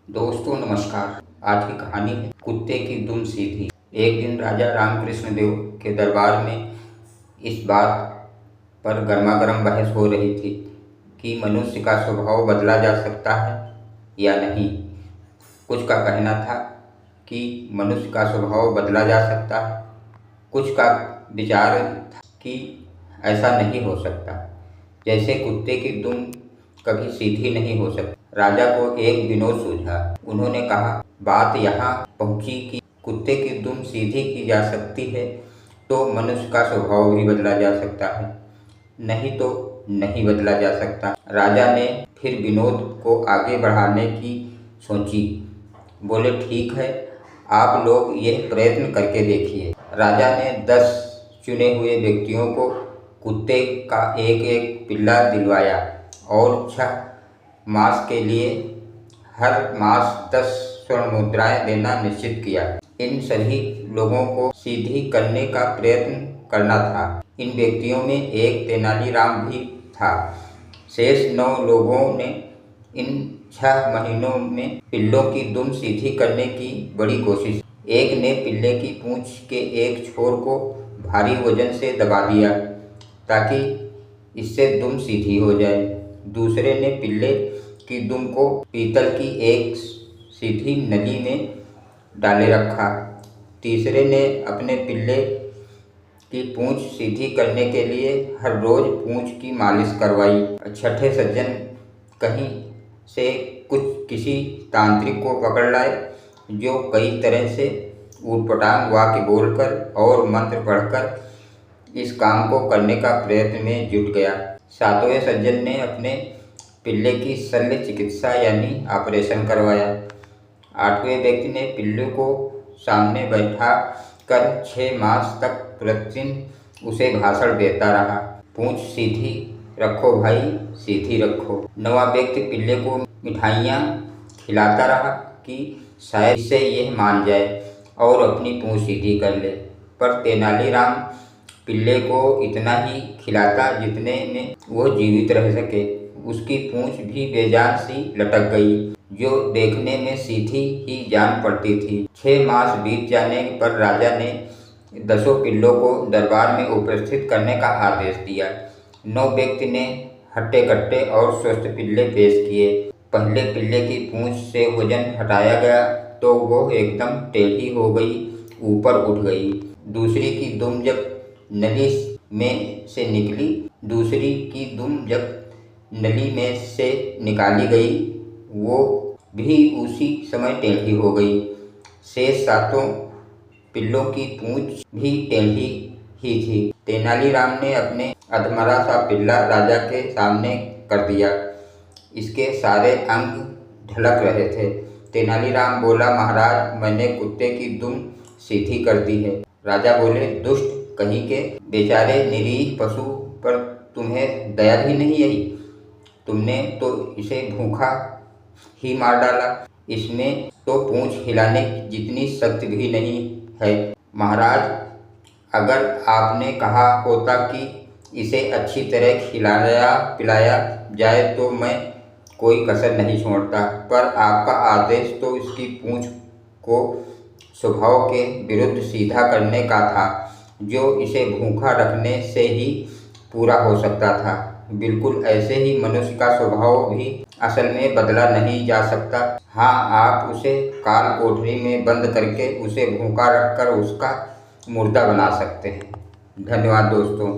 दोस्तों नमस्कार। आज की कहानी है कुत्ते की दुम सीधी। एक दिन राजा रामकृष्ण देव के दरबार में इस बात पर गर्मागर्म बहस हो रही थी कि मनुष्य का स्वभाव बदला जा सकता है या नहीं। कुछ का कहना था कि मनुष्य का स्वभाव बदला जा सकता है, कुछ का विचार था कि ऐसा नहीं हो सकता, जैसे कुत्ते की दुम कभी सीधी नहीं हो सकती। राजा को एक विनोद सूझा। उन्होंने कहा, बात यहाँ पहुँची कि कुत्ते की दुम सीधी की जा सकती है तो मनुष्य का स्वभाव भी बदला जा सकता है, नहीं तो नहीं बदला जा सकता। राजा ने फिर विनोद को आगे बढ़ाने की सोची। बोले, ठीक है, आप लोग यह प्रयत्न करके देखिए। राजा ने 10 चुने हुए व्यक्तियों को कुत्ते का एक एक पिल्ला दिलवाया और 6 मास के लिए हर मास 10 स्वर्ण मुद्राएं देना निश्चित किया। इन सभी लोगों को सीधी करने का प्रयत्न करना था। इन व्यक्तियों में एक तेनालीराम भी था। शेष 9 लोगों ने इन 6 महीनों में पिल्लों की दुम सीधी करने की बड़ी कोशिश। एक ने पिल्ले की पूंछ के एक छोर को भारी वजन से दबा दिया ताकि इससे दुम सीधी हो जाए। दूसरे ने पिल्ले की दुम को पीतल की एक सीधी नली में डाले रखा। तीसरे ने अपने पिल्ले की पूंछ सीधी करने के लिए हर रोज पूंछ की मालिश करवाई। छठे सज्जन कहीं से किसी तांत्रिक को पकड़ लाए जो कई तरह से ऊटपटांग वाक्य बोलकर और मंत्र पढ़कर इस काम को करने का प्रयत्न में जुट गया। 7वें सज्जन ने अपने पिल्ले की शल्य चिकित्सा यानी ऑपरेशन करवाया। 8वें व्यक्ति ने पिल्ले को सामने बैठा कर 6 मास तक प्रतिदिन उसे भाषण देता रहा, पूंछ सीधी रखो भाई, सीधी रखो। 9वां व्यक्ति पिल्ले को मिठाइयाँ खिलाता रहा कि शायद इससे यह मान जाए और अपनी पूंछ सीधी कर ले। पर तेनालीराम पिल्ले को इतना ही खिलाता जितने में वो जीवित रह सके। उसकी पूंछ भी बेजान सी लटक गई, जो देखने में सीधी ही जान पड़ती थी। 6 मास बीत जाने पर राजा ने 10 पिल्लों को दरबार में उपस्थित करने का आदेश दिया। 9 व्यक्ति ने हट्टे-कट्टे और स्वस्थ पिल्ले पेश किए। पहले पिल्ले की पूंछ से वजन हटाया गया तो वो एकदम टेढ़ी हो गई, ऊपर उठ गई। दूसरी की दुम जब नली में से निकली, दूसरी की दुम जब नली में से निकाली गई, वो भी उसी समय टेढ़ी हो गई। शेष 7 पिल्लों की पूंछ भी टेढ़ी ही थी। तेनालीराम ने अपने अधमरा सा पिल्ला राजा के सामने कर दिया। इसके सारे अंग ढलक रहे थे। तेनालीराम बोला, महाराज, मैंने कुत्ते की दुम सीधी कर दी है। राजा बोले, दुष्ट कहीं के, बेचारे निरीह पशु पर तुम्हें दया भी नहीं आई। तुमने तो इसे भूखा ही मार डाला। इसमें तो पूंछ हिलाने जितनी शक्ति भी नहीं है। महाराज, अगर आपने कहा होता कि इसे अच्छी तरह खिलाया पिलाया जाए तो मैं कोई कसर नहीं छोड़ता, पर आपका आदेश तो इसकी पूंछ को स्वभाव के विरुद्ध सीधा करने का था, जो इसे भूखा रखने से ही पूरा हो सकता था। बिल्कुल ऐसे ही मनुष्य का स्वभाव भी असल में बदला नहीं जा सकता। हाँ, आप उसे काल कोठरी में बंद करके उसे भूखा रखकर उसका मुर्दा बना सकते हैं। धन्यवाद दोस्तों।